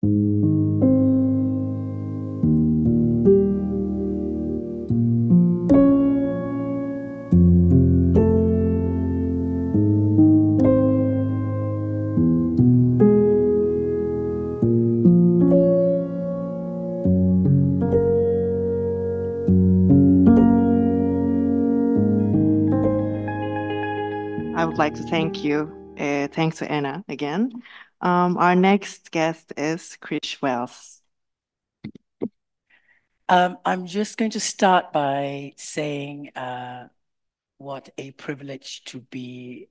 I would like to thank you. Thanks to Anna again. Our next guest is Krish Wells. I'm just going to start by saying what a privilege to be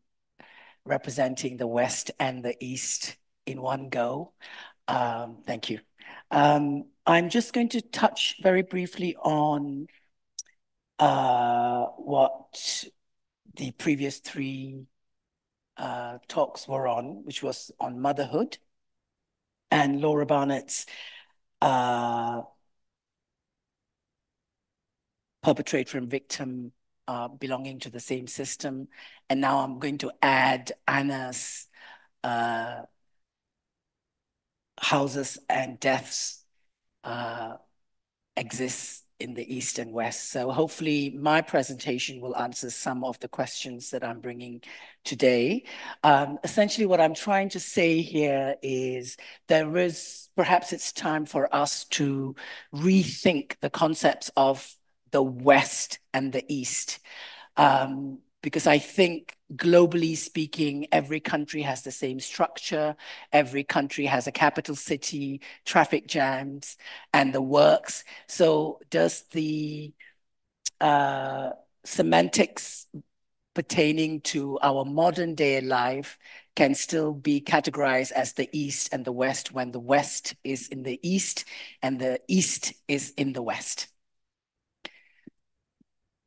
representing the West and the East in one go. Thank you. I'm just going to touch very briefly on what the previous three talks were on, which was on motherhood and Laura Barnett's perpetrator and victim belonging to the same system. And now I'm going to add Anna's houses and deaths exists in the East and West. So hopefully my presentation will answer some of the questions that I'm bringing today. Essentially what I'm trying to say here is perhaps it's time for us to rethink the concepts of the West and the East. Because I think globally speaking, every country has the same structure. Every country has a capital city, traffic jams, and the works. So does the semantics pertaining to our modern day life can still be categorized as the East and the West when the West is in the East and the East is in the West?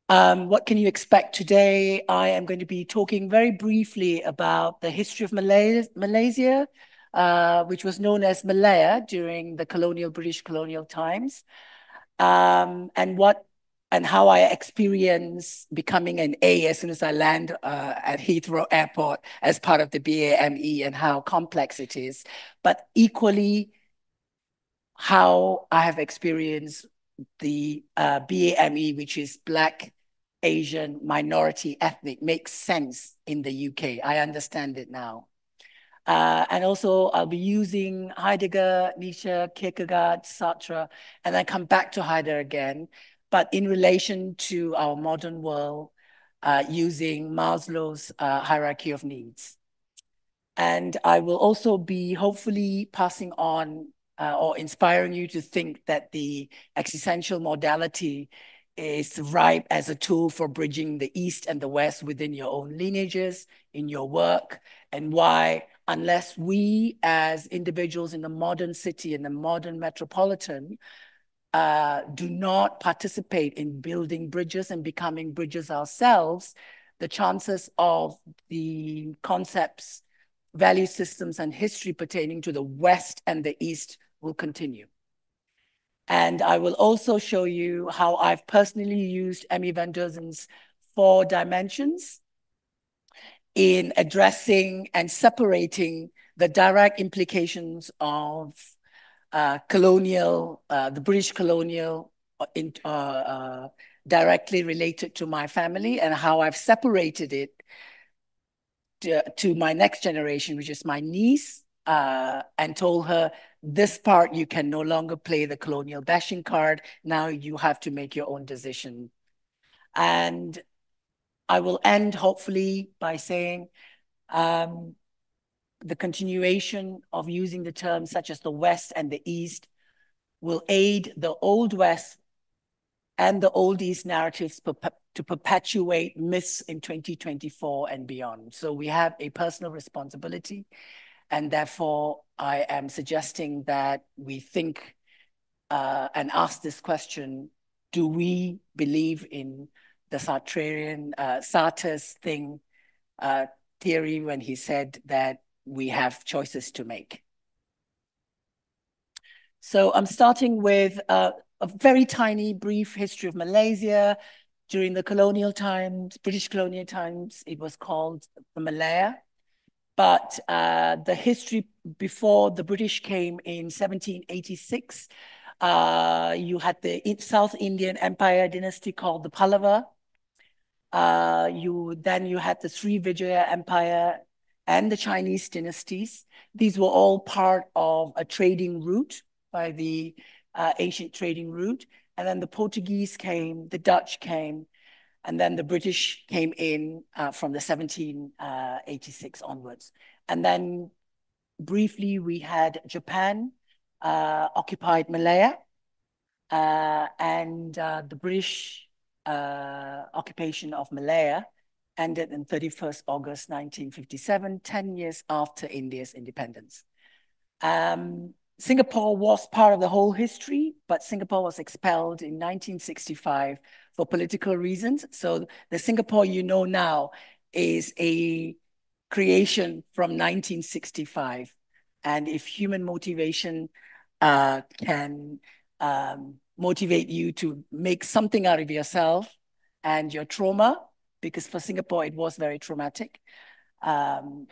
What can you expect today? I am going to be talking very briefly about the history of Malaysia, which was known as Malaya during the British colonial times, and how I experience becoming an A as soon as I land at Heathrow Airport as part of the BAME and how complex it is, but equally how I have experienced the BAME, which is Black, Asian, minority, ethnic, makes sense in the UK. I understand it now. And also I'll be using Heidegger, Nietzsche, Kierkegaard, Sartre, and then come back to Heidegger again, but in relation to our modern world, using Maslow's hierarchy of needs. And I will also be hopefully passing on or inspiring you to think that the existential modality is ripe as a tool for bridging the East and the West within your own lineages, in your work, and why, unless we as individuals in the modern city, in the modern metropolitan, do not participate in building bridges and becoming bridges ourselves, the chances of the concepts, value systems, and history pertaining to the West and the East will continue. And I will also show you how I've personally used Emmy van Deuzen's 4 dimensions in addressing and separating the direct implications of the British colonial directly related to my family, and how I've separated it to my next generation, which is my niece, and told her, this part you can no longer play the colonial bashing card. Now you have to make your own decision. And I will end hopefully by saying the continuation of using the terms such as the West and the East will aid the Old West and the Old East narratives to perpetuate myths in 2024 and beyond. So we have a personal responsibility, and therefore I am suggesting that we think and ask this question: do we believe in the Sartre's theory when he said that we have choices to make? So I'm starting with a very tiny, brief history of Malaysia. During the colonial times, British colonial times, it was called the Malaya. But the history before the British came in 1786, you had the South Indian Empire dynasty called the Pallava. You had the Srivijaya Empire and the Chinese dynasties. These were all part of a trading route by the ancient trading route. And then the Portuguese came, the Dutch came, and then the British came in from the 1786 onwards. And then briefly, we had Japan occupied Malaya, and the British occupation of Malaya ended on 31st August 1957, 10 years after India's independence. Singapore was part of the whole history, but Singapore was expelled in 1965 for political reasons. So the Singapore you know now is a creation from 1965. And if human motivation can motivate you to make something out of yourself and your trauma, because for Singapore, it was very traumatic. In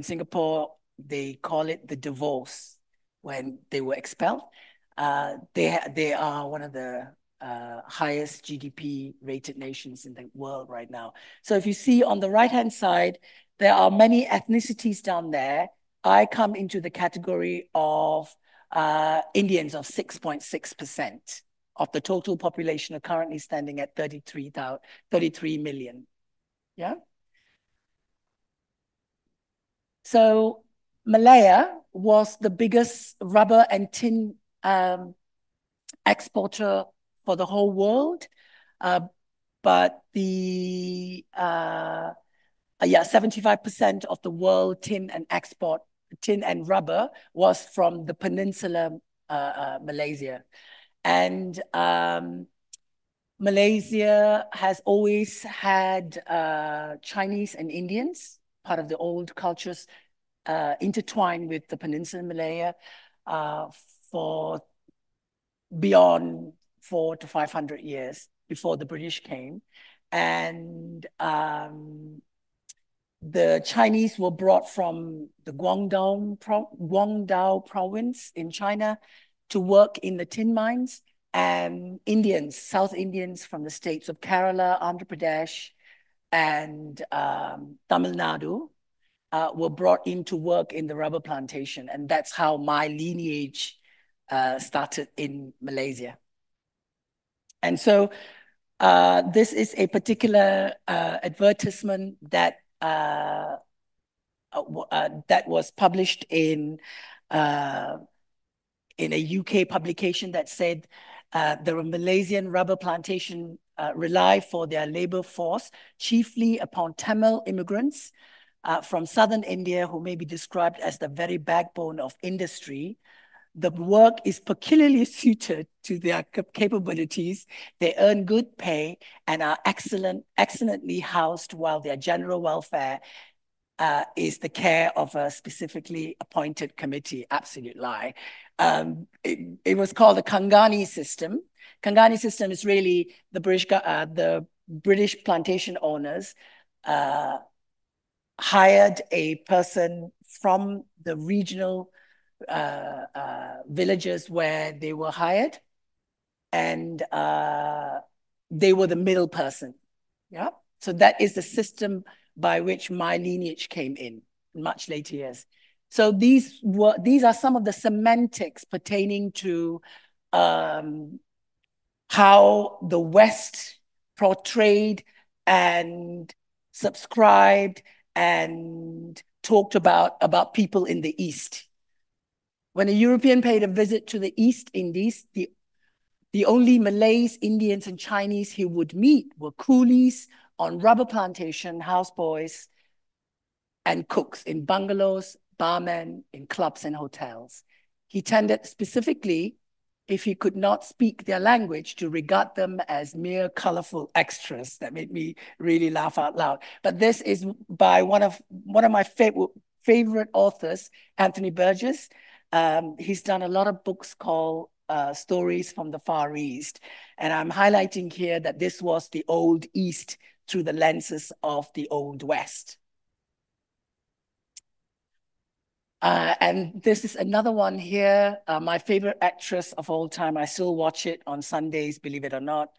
Singapore, they call it the divorce when they were expelled. They are one of the highest GDP rated nations in the world right now. So if you see on the right-hand side, there are many ethnicities down there. I come into the category of Indians of 6.6% of the total population are currently standing at 33 million. Yeah. So Malaya was the biggest rubber and tin exporter for the whole world. But 75% of the world tin and rubber was from the peninsula Malaysia. And Malaysia has always had Chinese and Indians, part of the old cultures, intertwined with the peninsula Malaya for beyond 400 to 500 years before the British came. And the Chinese were brought from the Guangdong province in China to work in the tin mines, and Indians, South Indians from the states of Kerala, Andhra Pradesh, and Tamil Nadu were brought in to work in the rubber plantation. And that's how my lineage started in Malaysia. And so this is a particular advertisement that was published in a UK publication that said the Malaysian rubber plantation rely for their labor force chiefly upon Tamil immigrants from southern India who may be described as the very backbone of industry. The work is peculiarly suited to their capabilities. They earn good pay and are excellently housed, while their general welfare is the care of a specifically appointed committee. Absolute lie. It was called the Kangani system. Kangani system is really the British plantation owners hired a person from the regional villages where they were hired, and they were the middle person. Yeah. So that is the system by which my lineage came in much later years. So these are some of the semantics pertaining to how the West portrayed and subscribed and talked about people in the East. When a European paid a visit to the East Indies, the only Malays, Indians, and Chinese he would meet were coolies on rubber plantation, houseboys, and cooks in bungalows, barmen, in clubs and hotels. He tended specifically, if he could not speak their language, to regard them as mere colorful extras. That made me really laugh out loud. But this is by one of my favorite authors, Anthony Burgess. He's done a lot of books called Stories from the Far East. And I'm highlighting here that this was the Old East through the lenses of the Old West. And this is another one here. My favorite actress of all time. I still watch it on Sundays, believe it or not.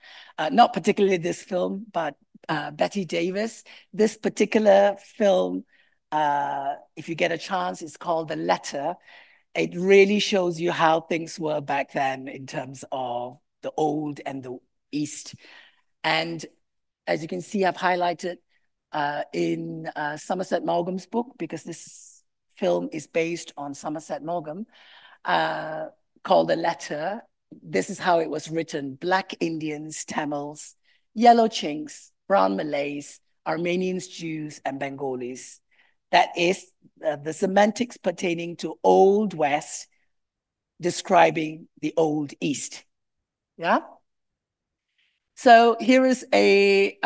Not particularly this film, but Betty Davis. This particular film, if you get a chance, is called The Letter. It really shows you how things were back then in terms of the old and the East. And as you can see, I've highlighted in Somerset Maugham's book, because this film is based on Somerset Maugham, uh, called The Letter. This is how it was written: Black Indians, Tamils, yellow Chinks, brown Malays, Armenians, Jews, and Bengalis. That is the semantics pertaining to Old West, describing the Old East. Yeah. So here is a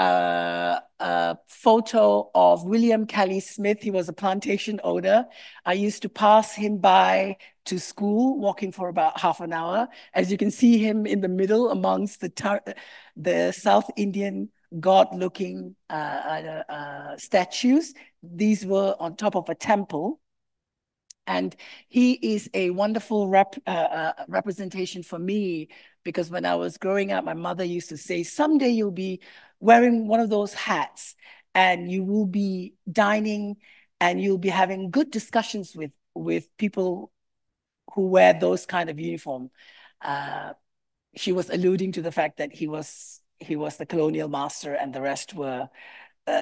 photo of William Kelly Smith. He was a plantation owner. I used to pass him by to school, walking for about half an hour. As you can see him in the middle amongst the South Indian god-looking statues. These were on top of a temple. And he is a wonderful representation for me, because when I was growing up, my mother used to say, someday you'll be wearing one of those hats and you will be dining and you'll be having good discussions with people who wear those kind of uniform. She was alluding to the fact that he was the colonial master and the rest were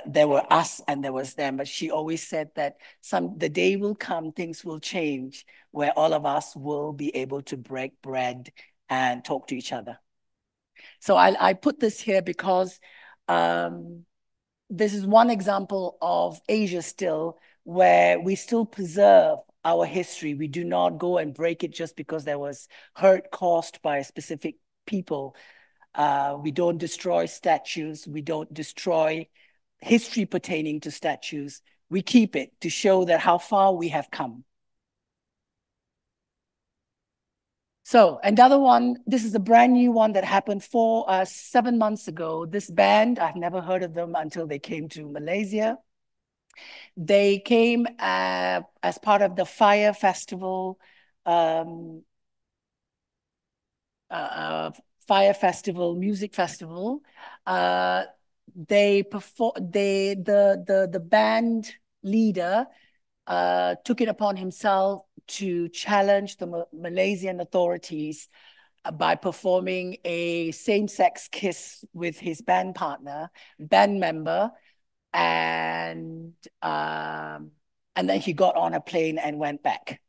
there were us and there was them. But she always said that the day will come, things will change, where all of us will be able to break bread and talk to each other. So I put this here because this is one example of Asia still, where we still preserve our history. We do not go and break it just because there was hurt caused by specific people. We don't destroy statues. We don't destroy history pertaining to statues. We keep it to show that how far we have come. So another one, this is a brand new one that happened 7 months ago. This band, I've never heard of them until they came to Malaysia. They came as part of the Fire Festival, um, Fire Festival, music festival. They perform. The band leader took it upon himself to challenge the Malaysian authorities by performing a same-sex kiss with his band member, and then he got on a plane and went back.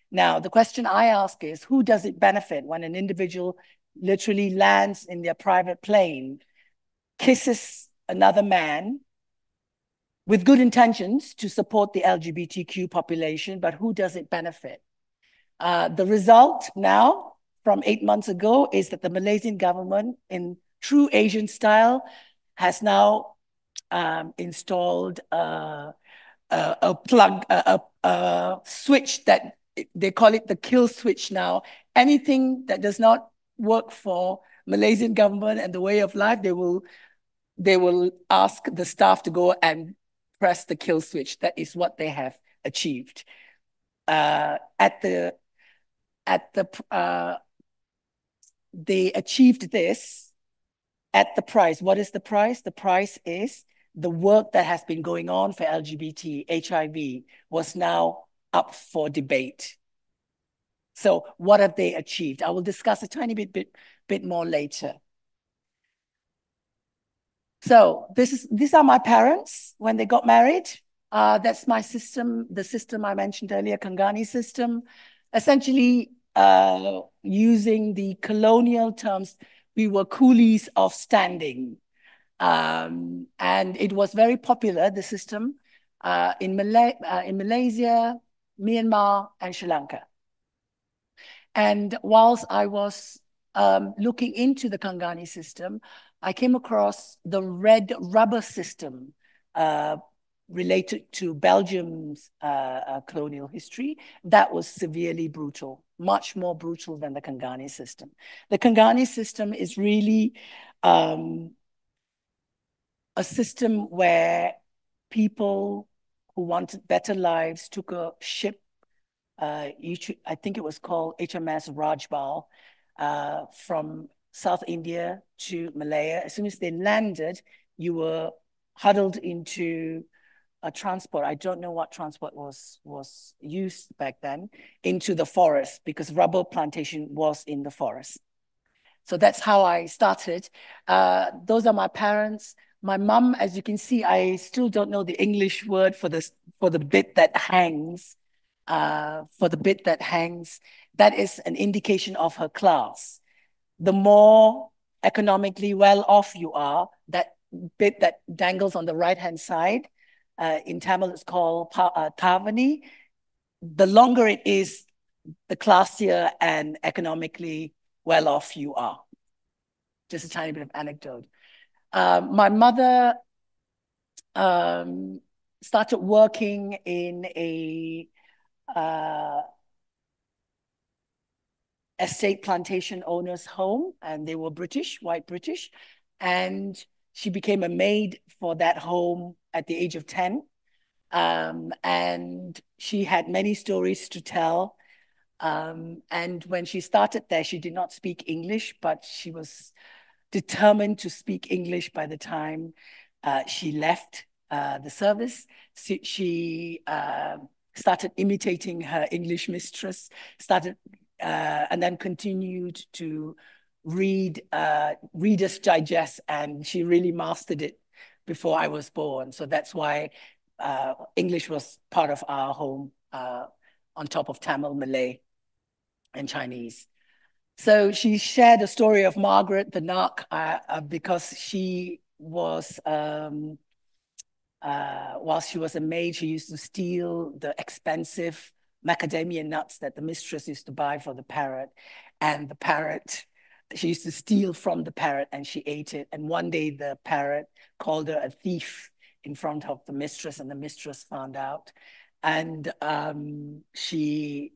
Now, the question I ask is, who does it benefit when an individual literally lands in their private plane, kisses another man with good intentions to support the LGBTQ population, but who does it benefit? The result now from 8 months ago is that the Malaysian government, in true Asian style, has now installed a plug, a switch that they call it the kill switch now. Anything that does not work for Malaysian government and the way of life, they will ask the staff to go and press the kill switch. That is what they have achieved. They achieved this at the price. What is the price? The price is the work that has been going on for LGBT, HIV was now up for debate. So what have they achieved? I will discuss a tiny bit more later. So these are my parents when they got married. That's my system, the system I mentioned earlier, Kangani system. Essentially, using the colonial terms, we were coolies of standing. And it was very popular, the system, in Malaysia, Myanmar, and Sri Lanka. And whilst I was looking into the Kangani system, I came across the red rubber system related to Belgium's colonial history. That was severely brutal, much more brutal than the Kangani system. The Kangani system is really a system where people who wanted better lives took a ship I think it was called HMS Rajbal, from South India to Malaya. As soon as they landed, you were huddled into a transport. I don't know what transport was used back then, into the forest, because rubber plantation was in the forest. So that's how I started. Those are my parents. My mom, as you can see, I still don't know the English word for this, for the bit that hangs. For the bit that hangs, that is an indication of her class. The more economically well off you are, that bit that dangles on the right-hand side, in Tamil it's called Tavani. The longer it is, the classier and economically well off you are. Just a tiny bit of anecdote. My mother started working in a estate plantation owner's home, and they were British, white British. And she became a maid for that home at the age of 10. And she had many stories to tell. And when she started there, she did not speak English, but she was determined to speak English by the time she left the service. She started imitating her English mistress, and then continued to read Reader's Digest, and she really mastered it before I was born. So that's why English was part of our home, on top of Tamil, Malay, and Chinese. So she shared the story of Margaret the Narc, because she was, while she was a maid, she used to steal the expensive macadamia nuts that the mistress used to buy for the parrot. And the parrot, she used to steal from the parrot and she ate it. And one day the parrot called her a thief in front of the mistress, and the mistress found out. And she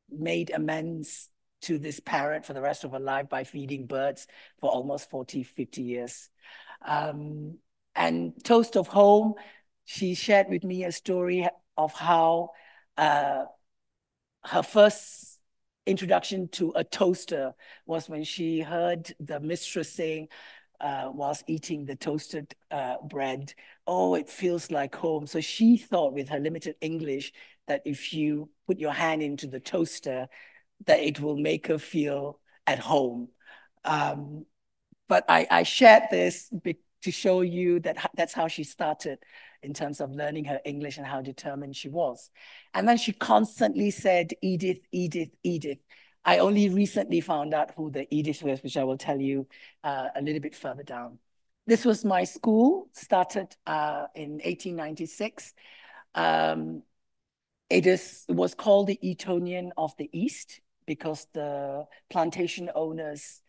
made amends to this parrot for the rest of her life by feeding birds for almost 40, 50 years. And Toast of Home, she shared with me a story of how her first introduction to a toaster was when she heard the mistress saying, whilst eating the toasted bread, "Oh, it feels like home." So she thought, with her limited English, that if you put your hand into the toaster, that it will make her feel at home. But I shared this to show you that that's how she started in terms of learning her English and how determined she was. And then she constantly said, "Edith, Edith, Edith." I only recently found out who the Edith was, which I will tell you a little bit further down. This was my school, started in 1896. It was called the Etonian of the East because the plantation owners'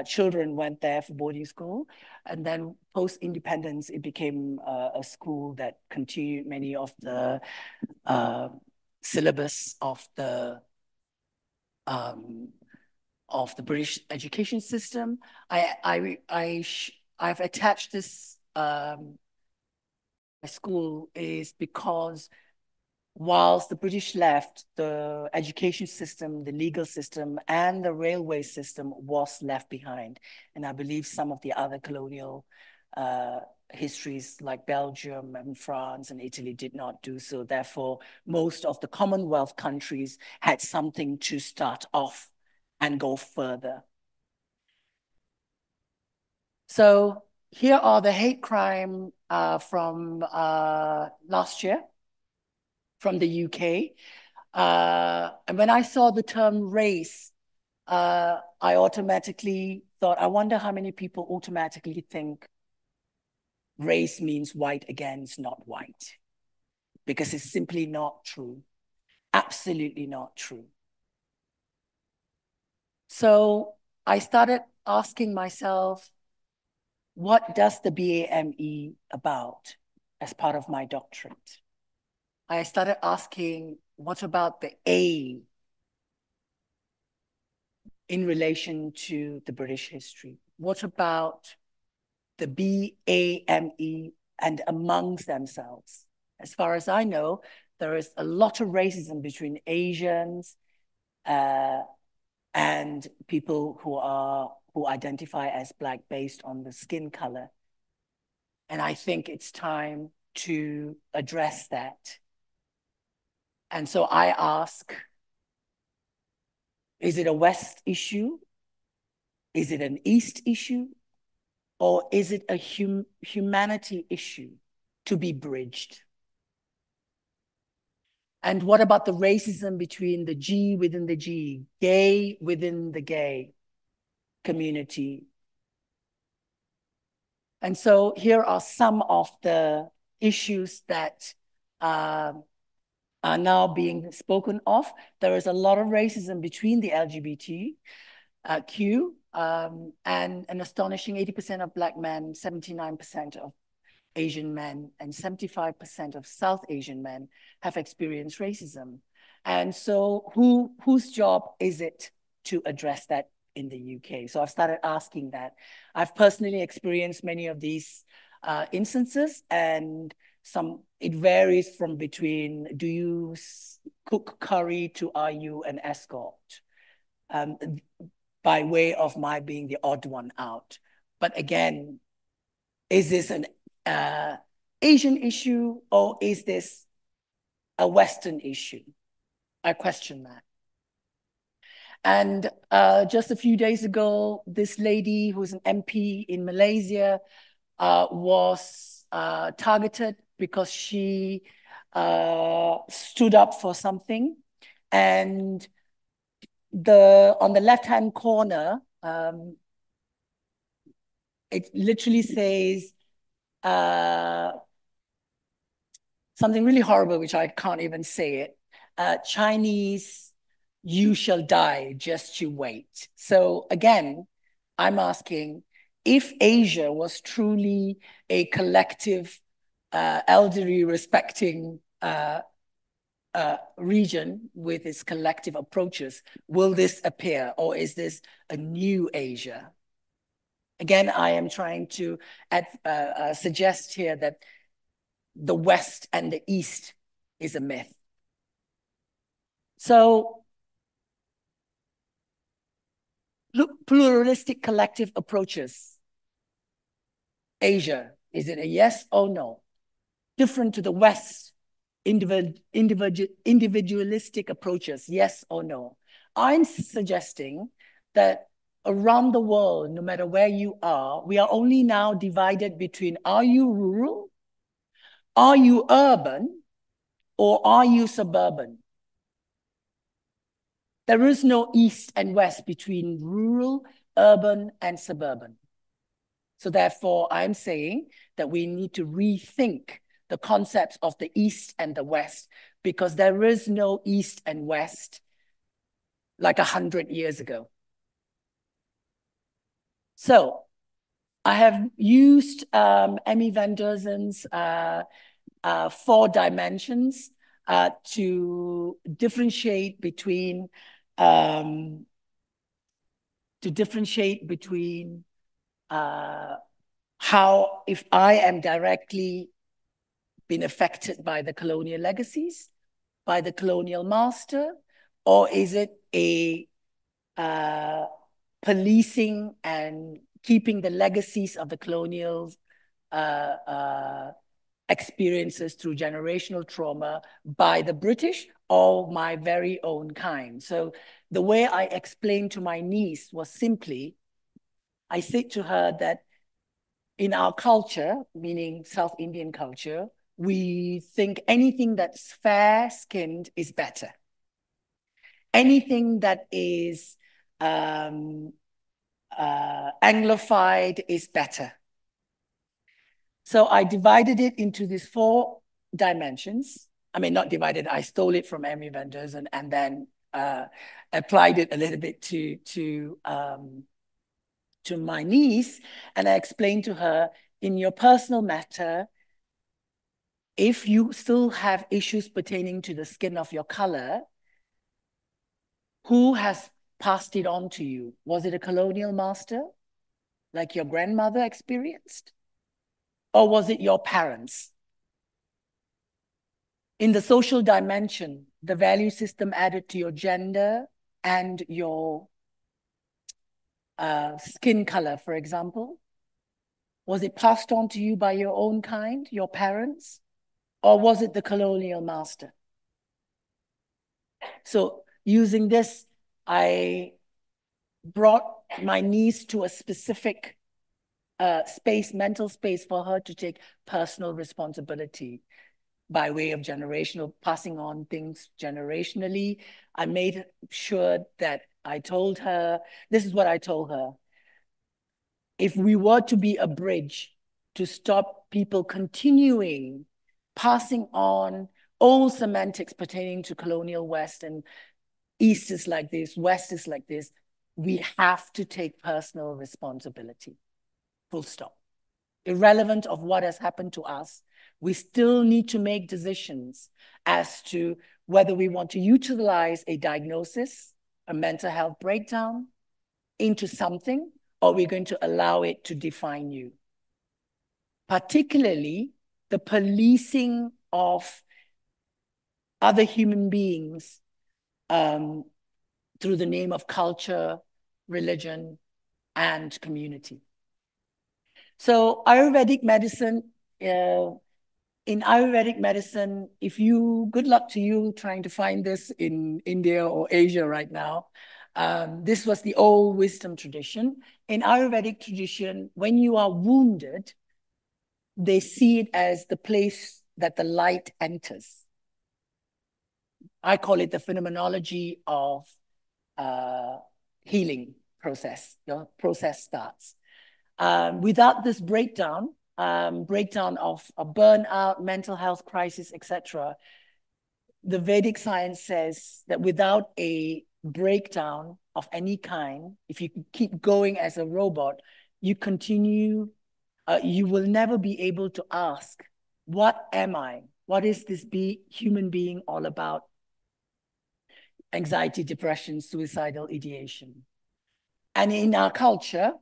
children went there for boarding school. And then post-independence, it became a school that continued many of the syllabus of the British education system. I've attached this school is because whilst the British left, the education system, the legal system, and the railway system was left behind. And I believe some of the other colonial histories like Belgium and France and Italy did not do so. Therefore, most of the Commonwealth countries had something to start off and go further. So here are the hate crime from last year from the UK. And when I saw the term race, I automatically thought, I wonder how many people automatically think race means white against not white, because it's simply not true. Absolutely not true. So I started asking myself, what does the BAME about as part of my doctorate? I started asking, what about the A in relation to the British history? What about the BAME and amongst themselves? As far as I know, there is a lot of racism between Asians and people who identify as Black based on the skin color. And I think it's time to address that. And so I ask, is it a West issue? Is it an East issue? Or is it a humanity issue to be bridged? And what about the racism between the G within the G, gay within the gay community? And so here are some of the issues that are now being spoken of. There is a lot of racism between the LGBTQ and an astonishing 80% of Black men, 79% of Asian men, and 75% of South Asian men have experienced racism. And so whose job is it to address that in the UK? So I've started asking that. I've personally experienced many of these instances, and it varies from between, do you cook curry to are you an escort? By way of my being the odd one out. But again, is this an Asian issue or is this a Western issue? I question that. And just a few days ago, this lady who's an MP in Malaysia was targeted because she stood up for something. And on the left-hand corner, it literally says something really horrible, which I can't even say it. Chinese, you shall die, just you wait. So again, I'm asking, if Asia was truly a collective, elderly, respecting region with its collective approaches, will this appear, or is this a new Asia? Again, I am trying to suggest here that the West and the East is a myth. So, pluralistic collective approaches. Asia, is it a yes or no? Different to the West, individualistic approaches, yes or no? I'm suggesting that around the world, no matter where you are, we are only now divided between, are you rural, are you urban, or are you suburban? There is no East and West between rural, urban, and suburban. So therefore, I'm saying that we need to rethink the concepts of the East and the West, because there is no East and West like 100 years ago. So I have used Emmy Van Derzen's 4 dimensions to differentiate between how, if I am directly been affected by the colonial legacies, by the colonial master, or is it a policing and keeping the legacies of the colonial experiences through generational trauma by the British or my very own kind? So the way I explained to my niece was simply, I said to her that in our culture, meaning South Indian culture, we think anything that's fair-skinned is better. Anything that is Anglified is better. So I divided it into these 4 dimensions. I mean, not divided, I stole it from Emmy Van Derzen and then applied it a little bit to my niece. And I explained to her, in your personal matter, if you still have issues pertaining to the skin of your color, who has passed it on to you? Was it a colonial master, like your grandmother experienced? Or was it your parents? In the social dimension, the value system added to your gender and your skin color, for example, was it passed on to you by your own kind, your parents, or was it the colonial master? So using this, I brought my niece to a specific space, mental space for her to take personal responsibility by way of generational, passing on things generationally. I made sure that I told her, this is what I told her. If we were to be a bridge to stop people continuing passing on old semantics pertaining to colonial West and East is like this, West is like this, we have to take personal responsibility, full stop. Irrelevant of what has happened to us, we still need to make decisions as to whether we want to utilize a diagnosis, a mental health breakdown into something, or we're going to allow it to define you. Particularly the policing of other human beings through the name of culture, religion, and community. So Ayurvedic medicine, in Ayurvedic medicine, good luck to you trying to find this in India or Asia right now. This was the old wisdom tradition. In Ayurvedic tradition, when you are wounded, they see it as the place that the light enters. I call it the phenomenology of healing process. Your process starts. Without this breakdown of a burnout, mental health crisis, etc., the Vedic science says that without a breakdown of any kind, if you keep going as a robot, you continue, you will never be able to ask, what am I? What is this human being all about? Anxiety, depression, suicidal ideation. And in our culture,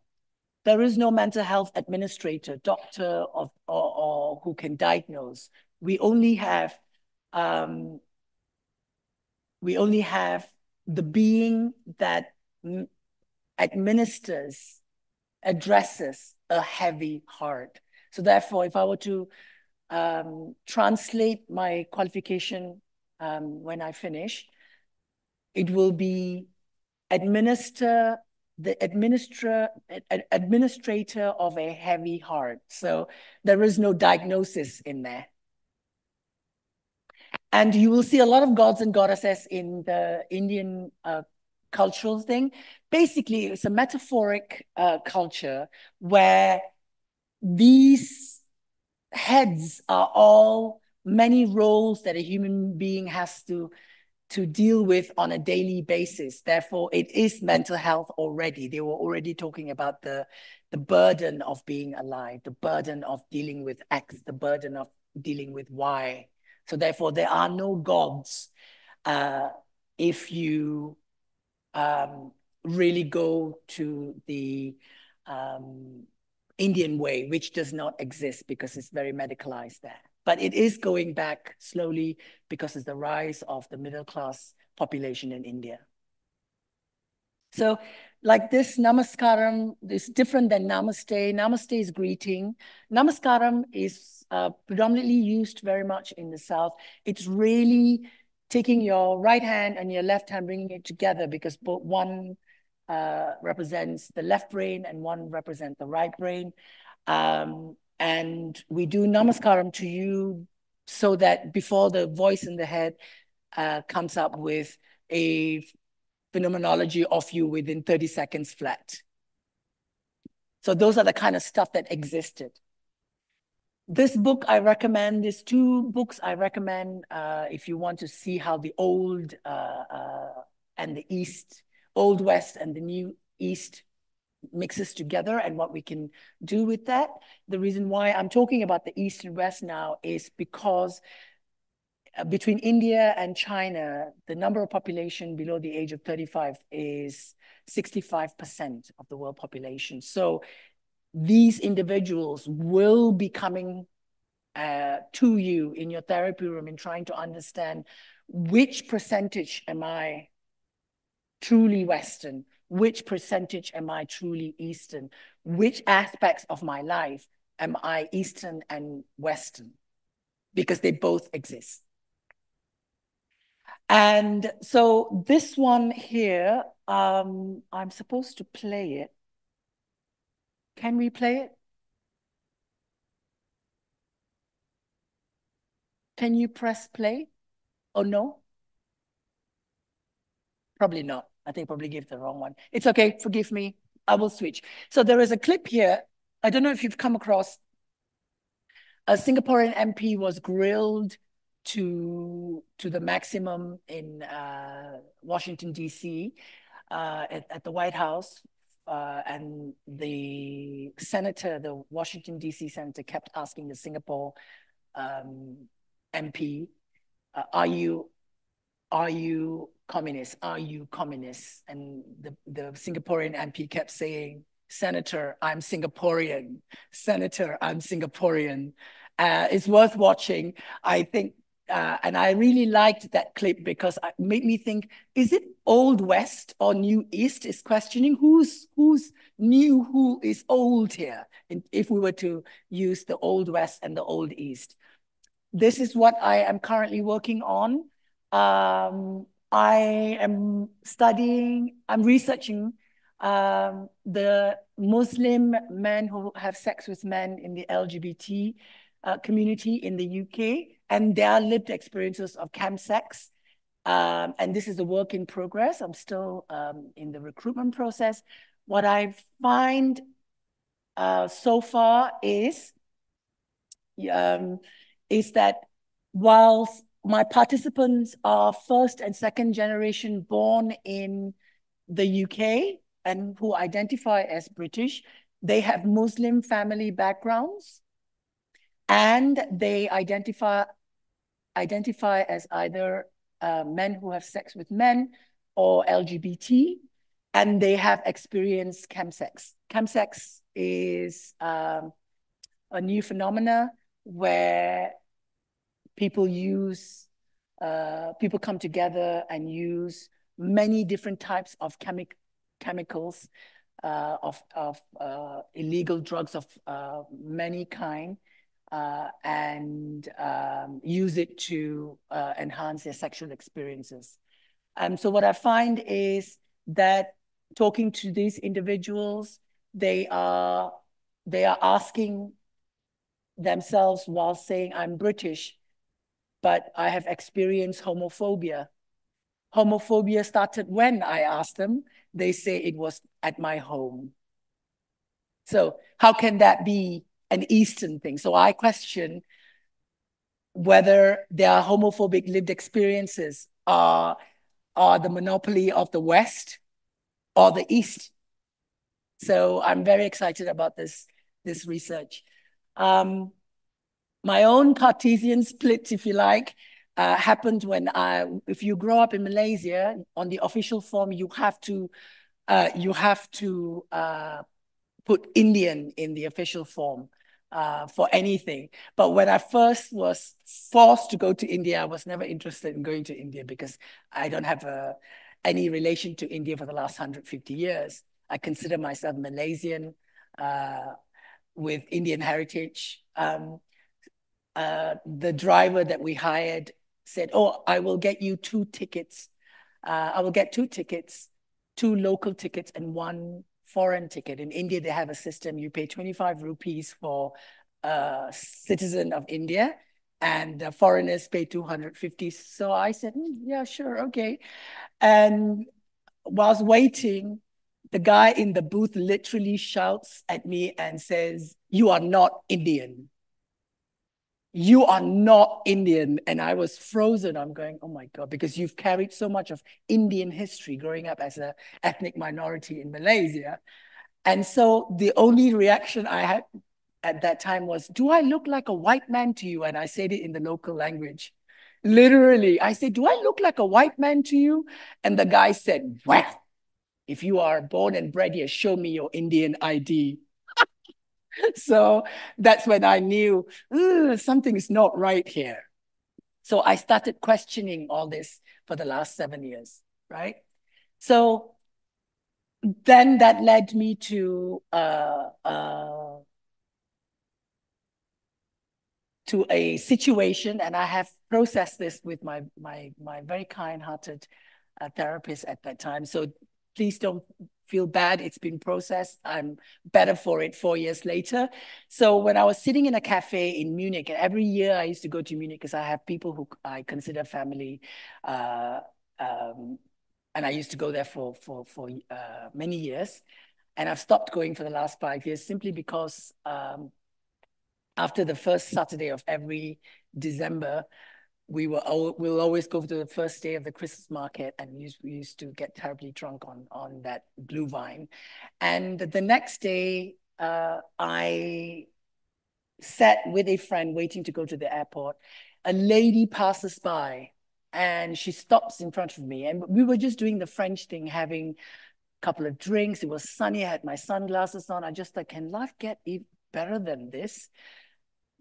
there is no mental health administrator, doctor, or who can diagnose. We only have the being that administers, addresses a heavy heart. So therefore, if I were to translate my qualification when I finish, it will be administrator of a heavy heart. So there is no diagnosis in there. And you will see a lot of gods and goddesses in the Indian cultural thing. Basically, it's a metaphoric culture where these heads are all many roles that a human being has to deal with on a daily basis. Therefore, it is mental health already. They were already talking about the burden of being alive, the burden of dealing with X, the burden of dealing with Y. So therefore, there are no gods if you really go to the Indian way, which does not exist because it's very medicalized there. But it is going back slowly because it's the rise of the middle class population in India. So like this namaskaram is different than namaste. Namaste is greeting. Namaskaram is predominantly used very much in the South. It's really taking your right hand and your left hand, bringing it together because both one represents the left brain and one represents the right brain. And we do namaskaram to you so that before the voice in the head comes up with a phenomenology of you within 30 seconds flat. So those are the kind of stuff that existed. This book I recommend, there's two books I recommend if you want to see how the old and the East, Old West and the New East mixes together and what we can do with that. The reason why I'm talking about the East and West now is because between India and China, the number of population below the age of 35 is 65% of the world population. So these individuals will be coming to you in your therapy room in trying to understand which percentage am I truly Western, which percentage am I truly Eastern, which aspects of my life am I Eastern and Western, because they both exist. And so this one here, I'm supposed to play it. Can we play it? Can you press play? Oh, no? Probably not. I think I probably gave the wrong one. It's okay. Forgive me. I will switch. So there is a clip here. I don't know if you've come across. A Singaporean MP was grilled to the maximum in Washington, D.C., at the White House. And the senator, the Washington, D.C. senator, kept asking the Singapore MP, are you communist? Are you communist? And the Singaporean MP kept saying, Senator, I'm Singaporean. Senator, I'm Singaporean. It's worth watching. I think, and I really liked that clip because it made me think, is it Old West or New East? Is questioning who's new, who is old here, if we were to use the Old West and the Old East. This is what I am currently working on. I am studying, I'm researching the Muslim men who have sex with men in the LGBT community in the UK and their lived experiences of chemsex. And this is a work in progress. I'm still in the recruitment process. What I find so far is that whilst my participants are first and second generation born in the UK and who identify as British, they have Muslim family backgrounds and they identify as either men who have sex with men or LGBT, and they have experienced chemsex. Chemsex is a new phenomena where people come together and use many different types of chemicals, of illegal drugs of many kind, and use it to enhance their sexual experiences. So what I find is that talking to these individuals, they are asking themselves while saying, I'm British, but I have experienced homophobia. Homophobia started when, I asked them. They say it was at my home. So how can that be an Eastern thing? So I question whether their homophobic lived experiences are the monopoly of the West or the East. So I'm very excited about this research. My own Cartesian split, if you like, happened when if you grow up in Malaysia, on the official form, you have to put Indian in the official form for anything. But when I first was forced to go to India, I was never interested in going to India because I don't have any relation to India for the last 150 years. I consider myself Malaysian with Indian heritage. The driver that we hired said, oh, I will get you 2 tickets. I will get 2 tickets, 2 local tickets and 1 foreign ticket. In India, they have a system. You pay 25 rupees for a citizen of India and the foreigners pay 250. So I said, yeah, sure, okay. And whilst waiting, the guy in the booth literally shouts at me and says, you are not Indian. You are not Indian. And I was frozen. I'm going, oh my God, because you've carried so much of Indian history growing up as an ethnic minority in Malaysia. And so the only reaction I had at that time was, do I look like a white man to you? And I said it in the local language. Literally, I said, do I look like a white man to you? And the guy said, well, if you are born and bred here, show me your Indian ID. So that's when I knew something is not right here. So I started questioning all this for the last 7 years, right? So then that led me to a situation, and I have processed this with my very kind-hearted therapist at that time. So please don't feel bad. It's been processed. I'm better for it 4 years later. So when I was sitting in a cafe in Munich, and every year I used to go to Munich because I have people who I consider family, uh, um, and I used to go there for many years. And I've stopped going for the last 5 years simply because after the first Saturday of every December, we'll always go to the first day of the Christmas market, and we used to get terribly drunk on that blue vine. And the next day, I sat with a friend waiting to go to the airport. A lady passes by, and she stops in front of me, and we were just doing the French thing, having a couple of drinks. It was sunny. I had my sunglasses on. I just thought, can life get better than this?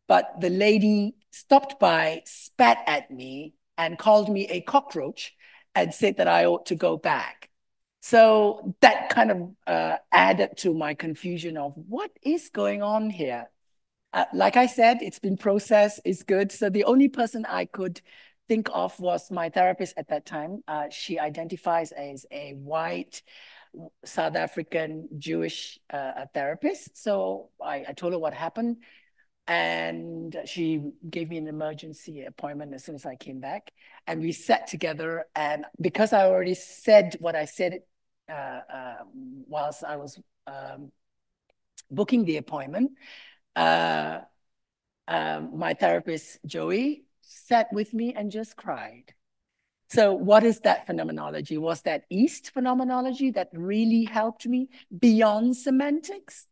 But the lady stopped by, spat at me, and called me a cockroach and said that I ought to go back. So that kind of added to my confusion of what is going on here. Like I said, it's been processed, it's good. So the only person I could think of was my therapist at that time. She identifies as a white South African Jewish therapist. So I told her what happened. And she gave me an emergency appointment as soon as I came back. And we sat together. And because I already said what I said whilst I was booking the appointment, my therapist, Joey, sat with me and just cried. So what is that phenomenology? Was that East phenomenology that really helped me beyond semantics?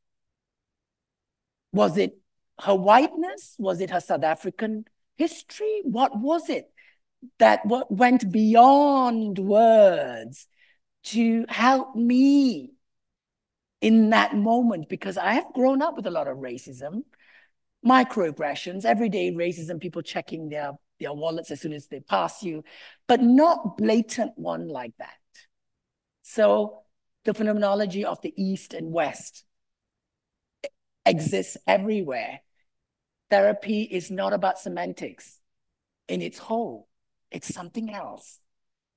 Was it her whiteness? Was it her South African history? What was it that went beyond words to help me in that moment? Because I have grown up with a lot of racism, microaggressions, everyday racism, people checking their wallets as soon as they pass you, but not blatant one like that. So the phenomenology of the East and West exists everywhere. Therapy is not about semantics in its whole. It's something else.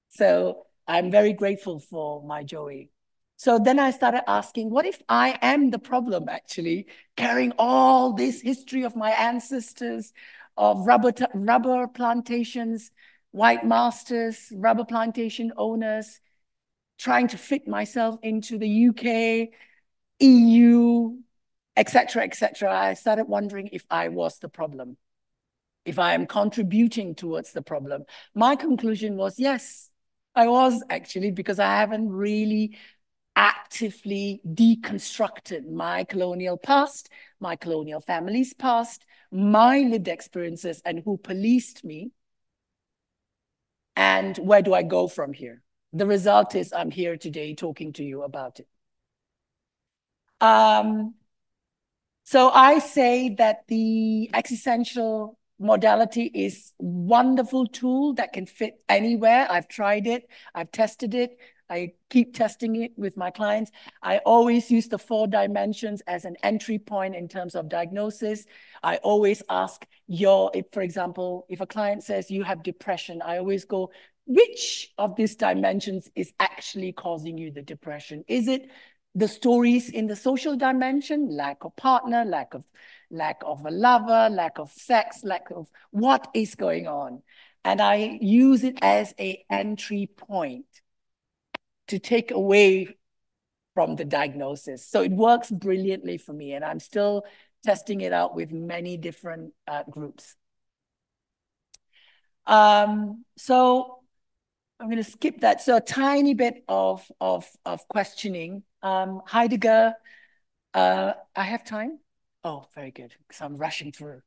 So I'm very grateful for my Joey. So then I started asking, what if I am the problem actually, carrying all this history of my ancestors, of rubber plantations, white masters, rubber plantation owners, trying to fit myself into the UK, EU, etc., etc. I started wondering if I was the problem, if I am contributing towards the problem. My conclusion was yes, I was actually, because I haven't really actively deconstructed my colonial past, my colonial family's past, my lived experiences, and who policed me. And where do I go from here? The result is I'm here today talking to you about it. So I say that the existential modality is a wonderful tool that can fit anywhere. I've tried it. I've tested it. I keep testing it with my clients. I always use the 4 dimensions as an entry point in terms of diagnosis. I always ask if, for example, if a client says you have depression, I always go, which of these dimensions is actually causing you the depression? Is it the stories in the social dimension, lack of partner, lack of a lover, lack of sex, lack of what is going on? And I use it as an entry point to take away from the diagnosis. So it works brilliantly for me, and I'm still testing it out with many different groups. So I'm going to skip that. So a tiny bit of questioning. Heidegger, I have time? Oh, very good, because I'm rushing through.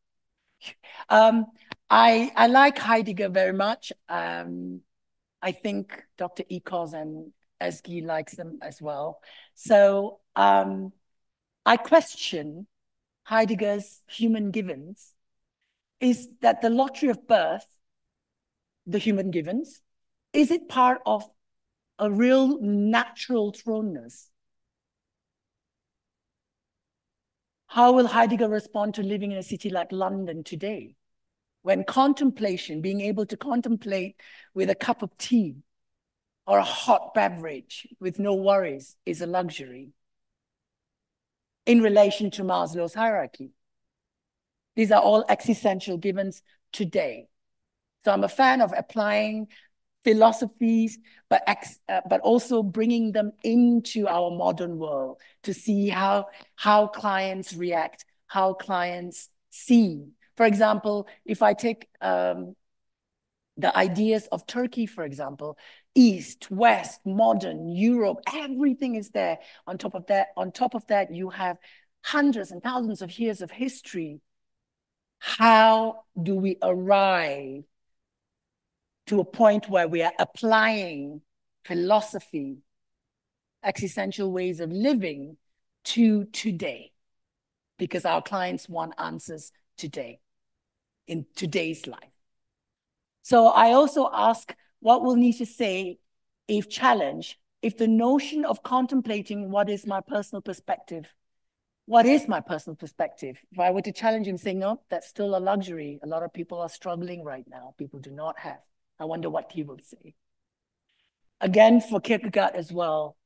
I like Heidegger very much. I think Dr. Eakos and Esgy likes them as well. So I question Heidegger's human givens, is that the lottery of birth, the human givens, is it part of a real natural thrownness? How will Heidegger respond to living in a city like London today, when contemplation, being able to contemplate with a cup of tea or a hot beverage with no worries, is a luxury in relation to Maslow's hierarchy? These are all existential givens today. So I'm a fan of applying philosophies, but also bringing them into our modern world to see how clients react, how clients see. For example, if I take the ideas of Turkey, for example, East, West, modern, Europe, everything is there. On top of that, you have hundreds and thousands of years of history. How do we arrive to a point where we are applying philosophy, existential ways of living to today? Because our clients want answers today, in today's life. So I also ask, what will Nietzsche say if challenged, if the notion of contemplating what is my personal perspective, what is my personal perspective? If I were to challenge him saying, no, that's still a luxury. A lot of people are struggling right now. People do not have. I wonder what he will say. Again, for Kierkegaard as well,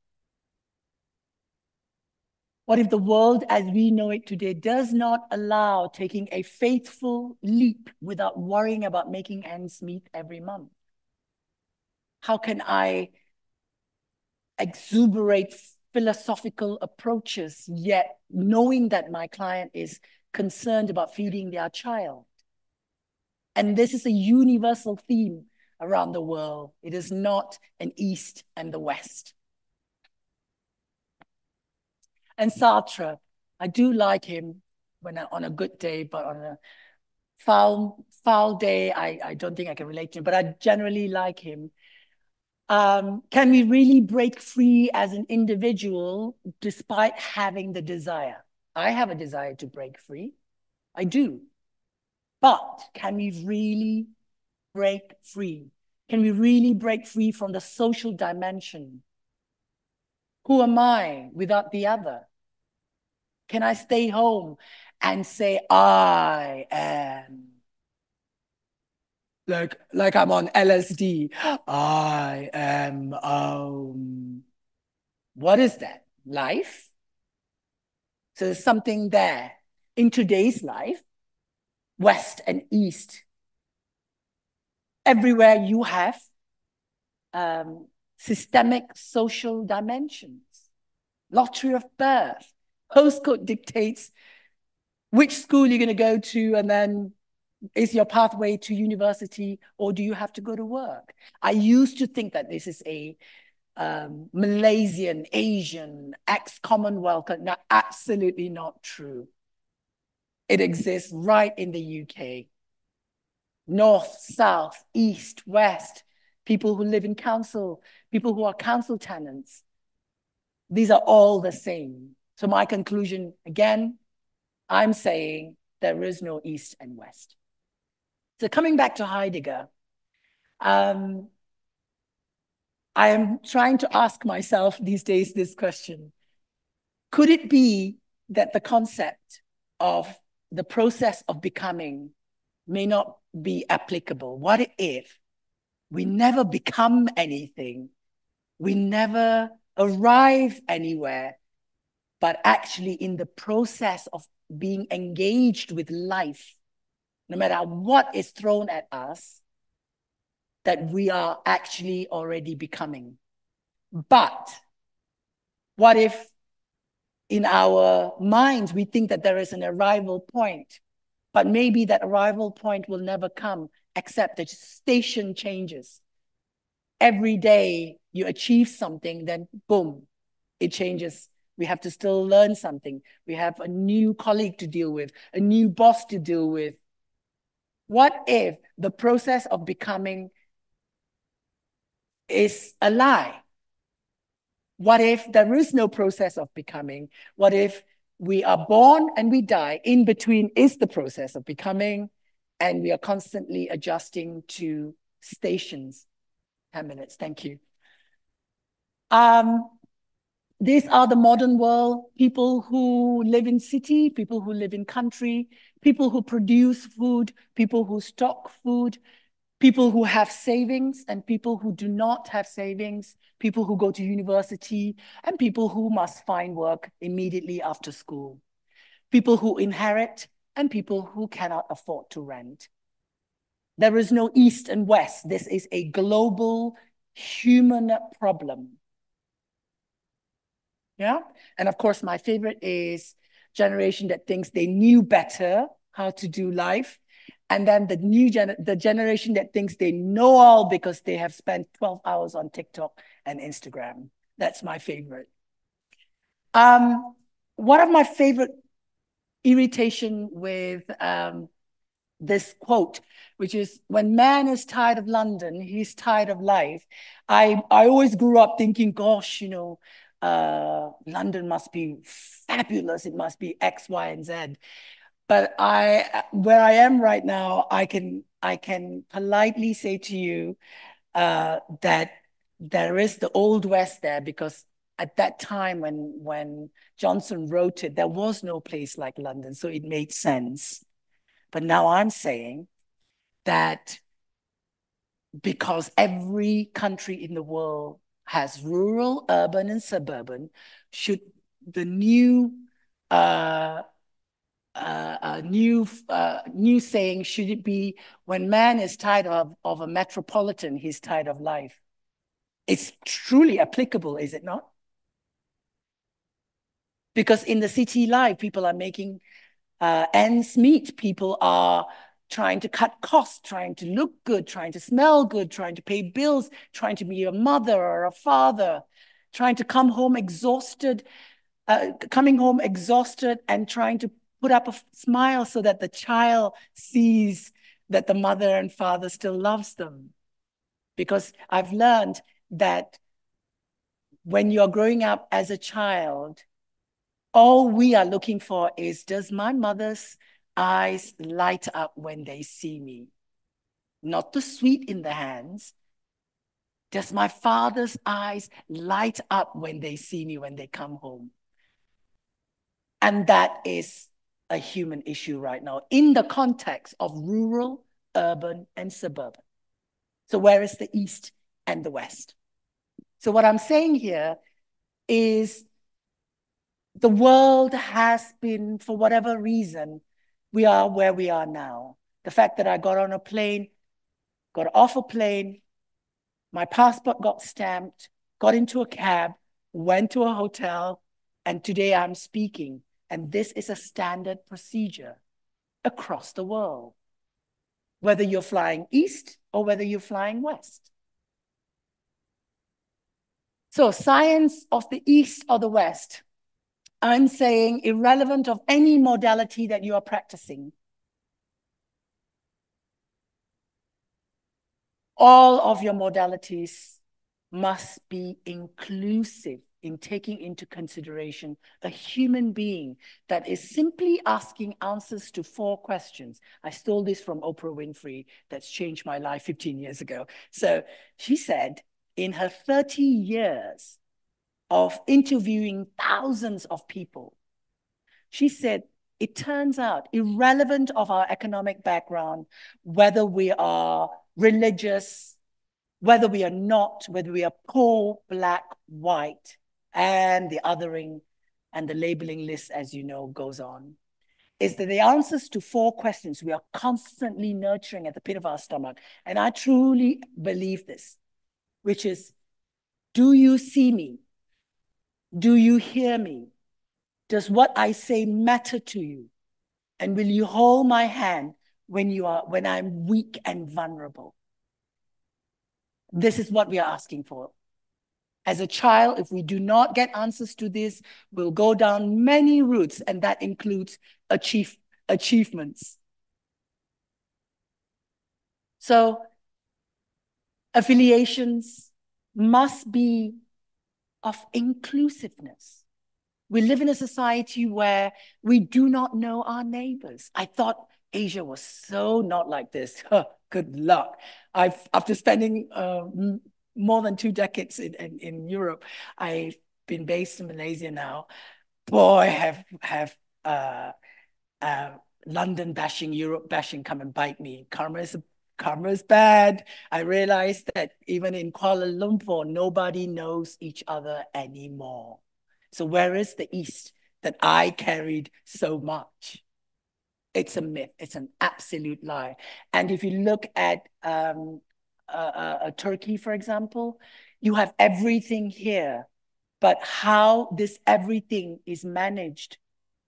what if the world as we know it today does not allow taking a faithful leap without worrying about making ends meet every month? How can I exuberate philosophical approaches, yet knowing that my client is concerned about feeding their child? And this is a universal theme around the world. It is not an East and the West. And Sartre, I do like him on a good day, but on a foul day, I don't think I can relate to him, but I generally like him. Can we really break free as an individual despite having the desire? I have a desire to break free. I do. But can we really break free? Can we really break free from the social dimension? Who am I without the other? Can I stay home and say, I am like I'm on LSD? I am, what is that? Life? So there's something there in today's life, West and East. Everywhere you have systemic social dimensions, lottery of birth, postcode dictates which school you're going to go to, and then is your pathway to university, or do you have to go to work? I used to think that this is a Malaysian, Asian, ex-Commonwealth. No, absolutely not true. It exists right in the UK. North, south, east, west, people who live in council, people who are council tenants. These are all the same. So my conclusion, again, I'm saying there is no East and West. So coming back to Heidegger, I am trying to ask myself these days this question. Could it be that the concept of the process of becoming may not be applicable? What if we never become anything? We never arrive anywhere, but actually in the process of being engaged with life, no matter what is thrown at us, that we are actually already becoming. But what if in our minds we think that there is an arrival point, but maybe that arrival point will never come, except the station changes. Every day you achieve something, then boom, it changes. We have to still learn something. We have a new colleague to deal with, a new boss to deal with. What if the process of becoming is a lie? What if there is no process of becoming? What if We are born and we die. In between is the process of becoming, and we are constantly adjusting to stations. 10 minutes, thank you. These are the modern world, people who live in city, people who live in country, people who produce food, people who stock food, people who have savings and people who do not have savings, people who go to university, and people who must find work immediately after school, people who inherit and people who cannot afford to rent. There is no East and West. This is a global human problem. Yeah. And of course, my favorite is generation that thinks they knew better how to do life. And then the generation that thinks they know all because they have spent 12 hours on TikTok and Instagram. That's my favorite. One of my favorite irritation with this quote, which is, when man is tired of London, he's tired of life. I always grew up thinking, gosh, London must be fabulous. It must be X, Y, and Z. But where I am right now, I can politely say to you that there is the Old West there, because at that time when Johnson wrote it, there was no place like London, so it made sense. But now I'm saying that because every country in the world has rural, urban, and suburban, should the new new saying, should it be, when man is tired of a metropolitan, he's tired of life? It's truly applicable, is it not? Because in the city life, people are making ends meet. People are trying to cut costs, trying to look good, trying to smell good, trying to pay bills, trying to be a mother or a father, trying to come home exhausted, coming home exhausted and trying to put up a smile so that the child sees that the mother and father still loves them. Because I've learned that when you're growing up as a child, all we are looking for is, does my mother's eyes light up when they see me? Not the sweet in the hands. Does my father's eyes light up when they see me, when they come home? And that is a human issue right now in the context of rural, urban, and suburban. So where is the East and the West? So what I'm saying here is, the world has been, for whatever reason, we are where we are now. The fact that I got on a plane, got off a plane, my passport got stamped, got into a cab, went to a hotel, and today I'm speaking. And this is a standard procedure across the world, whether you're flying east or whether you're flying west. So science of the east or the west, I'm saying, irrelevant of any modality that you are practicing, all of your modalities must be inclusive in taking into consideration a human being that is simply asking answers to 4 questions. I stole this from Oprah Winfrey, that's changed my life 15 years ago. So she said, in her 30 years of interviewing thousands of people, she said, it turns out, irrelevant of our economic background, whether we are religious, whether we are not, whether we are poor, black, white, and the othering and the labeling list, as you know, goes on, is that the answers to 4 questions we are constantly nurturing at the pit of our stomach. And I truly believe this, which is, do you see me? Do you hear me? Does what I say matter to you? And will you hold my hand when I'm weak and vulnerable? This is what we are asking for. As a child, if we do not get answers to this, we'll go down many routes, and that includes achievements. So affiliations must be of inclusiveness. We live in a society where we do not know our neighbors. I thought Asia was so not like this. Good luck. After spending more than 2 decades in Europe, I've been based in Malaysia now. Boy, have uh, uh, London bashing, Europe bashing come and bite me. Karma is bad. I realized that even in Kuala Lumpur, nobody knows each other anymore. So where is the East that I carried so much? It's a myth. It's an absolute lie. And if you look at Turkey, for example, you have everything here, but how this everything is managed,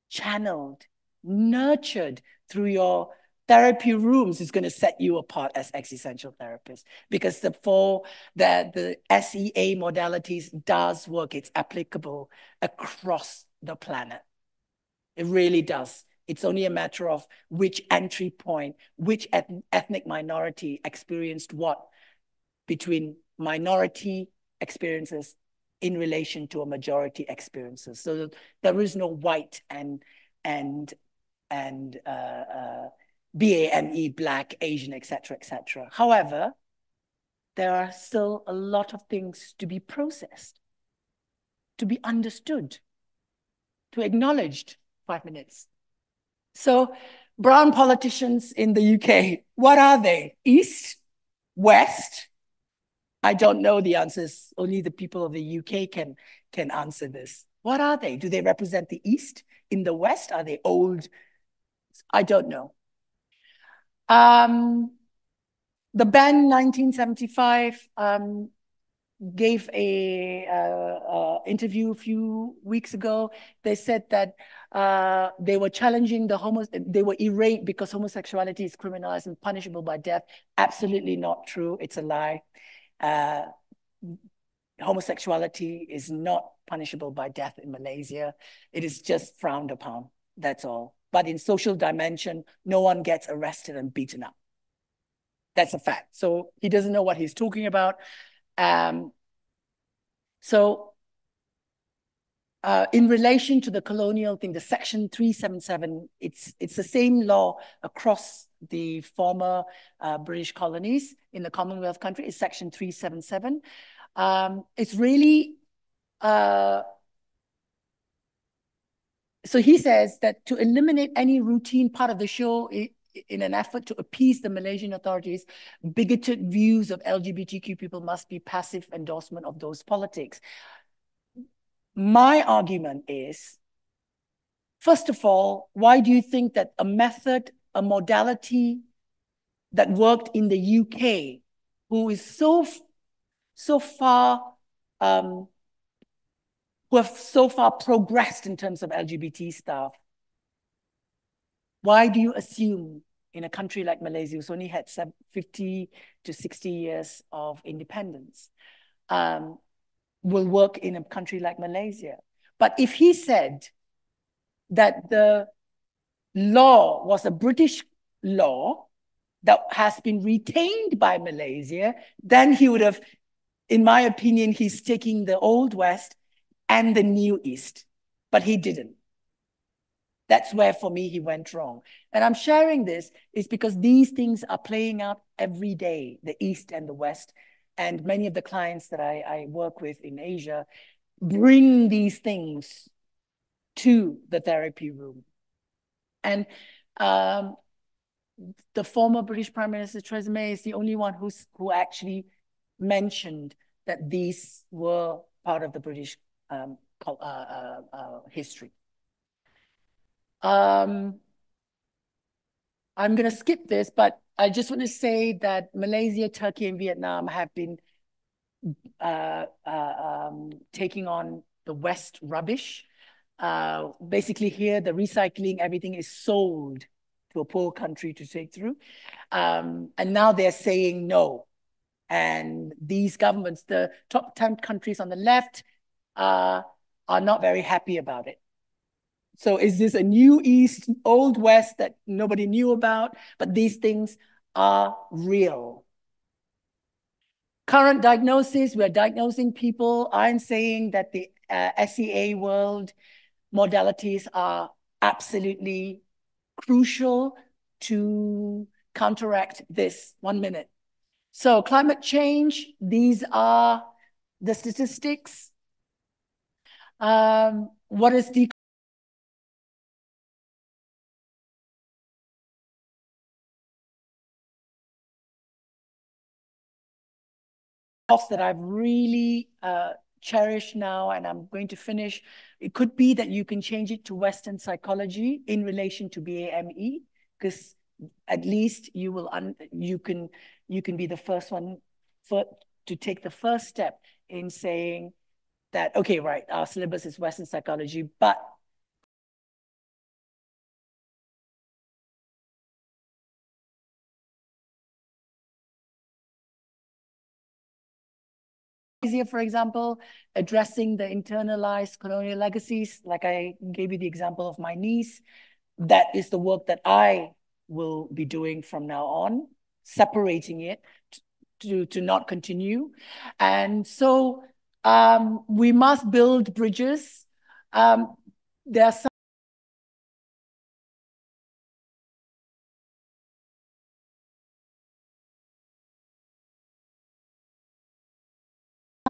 channeled, nurtured through your therapy rooms is going to set you apart as existential therapists, because the SEA modalities does work. It's applicable across the planet. It really does. It's only a matter of which entry point, which ethnic minority experienced what between minority experiences in relation to a majority experiences. So there is no white and BAME, black, Asian, etc., etc. However, there are still a lot of things to be processed, to be understood, to acknowledged. 5 minutes. So brown politicians in the UK, what are they? East? West? I don't know the answers. Only the people of the UK can answer this. What are they? Do they represent the East? In the West, are they old? I don't know. The band 1975 gave a interview a few weeks ago. They said that they were challenging they were irate because homosexuality is criminalized and punishable by death. Absolutely not true. It's a lie. Homosexuality is not punishable by death in Malaysia. It is just frowned upon. That's all. But in social dimension, no one gets arrested and beaten up. That's a fact. So he doesn't know what he's talking about. So in relation to the colonial thing, the Section 377, it's the same law across the former British colonies in the Commonwealth country. It's Section 377. It's really, so he says that to eliminate any routine part of the show in an effort to appease the Malaysian authorities, bigoted views of LGBTQ people must be passive endorsement of those politics. My argument is, first of all, why do you think that a method, a modality that worked in the UK, who is so far, who have so far progressed in terms of LGBT stuff, why do you assume in a country like Malaysia, who's only had 50 to 60 years of independence, will work in a country like Malaysia? But if he said that the law was a British law that has been retained by Malaysia, then he would have, in my opinion, he's taking the Old West and the New East, but he didn't. That's where, for me, he went wrong. And I'm sharing this is because these things are playing out every day, the East and the West. And many of the clients that I work with in Asia bring these things to the therapy room. And the former British Prime Minister Theresa May is the only one who actually mentioned that these were part of the British history. I'm going to skip this, but I just want to say that Malaysia, Turkey, and Vietnam have been taking on the West rubbish. Basically here, the recycling, everything is sold to a poor country to take through. And now they're saying no. And these governments, the top 10 countries on the left, are not very happy about it. So is this a new East, Old West that nobody knew about? But these things are real. Current diagnosis, we're diagnosing people. I'm saying that the SEA world modalities are absolutely crucial to counteract this. 1 minute. So climate change, these are the statistics. What is the course that I've really cherished now, and I'm going to finish? It could be that you can change it to Western psychology in relation to BAME, because at least you can be the first one to take the first step in saying that, okay, right, our syllabus is Western psychology, but easier, for example, addressing the internalized colonial legacies, like I gave you the example of my niece. That is the work that I will be doing from now on, separating it to not continue. And so we must build bridges. There are some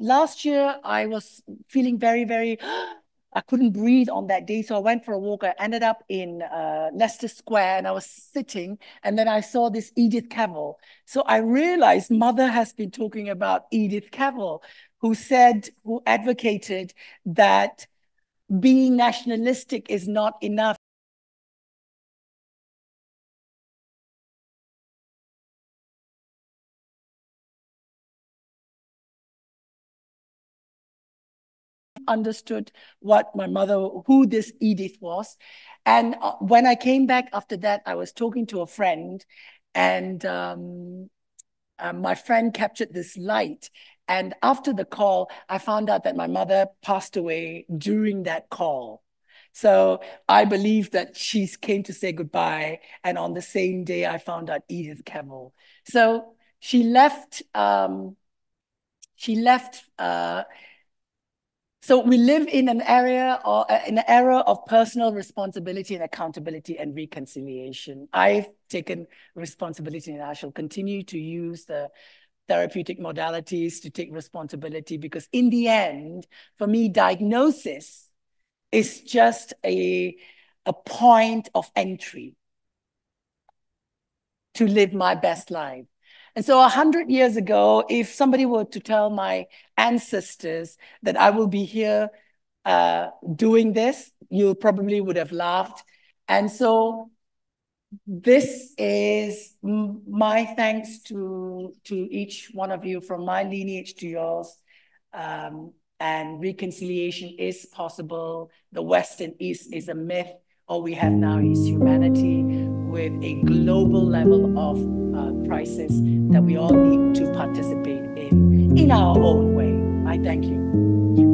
last year, I was feeling very, very, I couldn't breathe on that day. So I went for a walk. I ended up in Leicester Square and I was sitting, and then I saw this Edith Cavell. So I realized Mother has been talking about Edith Cavell, who advocated that being nationalistic is not enough. Understood what my mother, who this Edith was. And when I came back after that, I was talking to a friend, and my friend captured this light. And after the call, I found out that my mother passed away during that call. So I believe that she came to say goodbye. And on the same day, I found out Edith Cavell. So she left. So we live in an area or in an era of personal responsibility and accountability and reconciliation. I've taken responsibility, and I shall continue to use the therapeutic modalities to take responsibility, because in the end, for me, diagnosis is just a point of entry to live my best life. And so 100 years ago, if somebody were to tell my ancestors that I will be here doing this, you probably would have laughed. And so this is my thanks to each one of you, from my lineage to yours. And reconciliation is possible. The West and East is a myth. All we have now is humanity with a global level of crisis that we all need to participate in our own way. I thank you.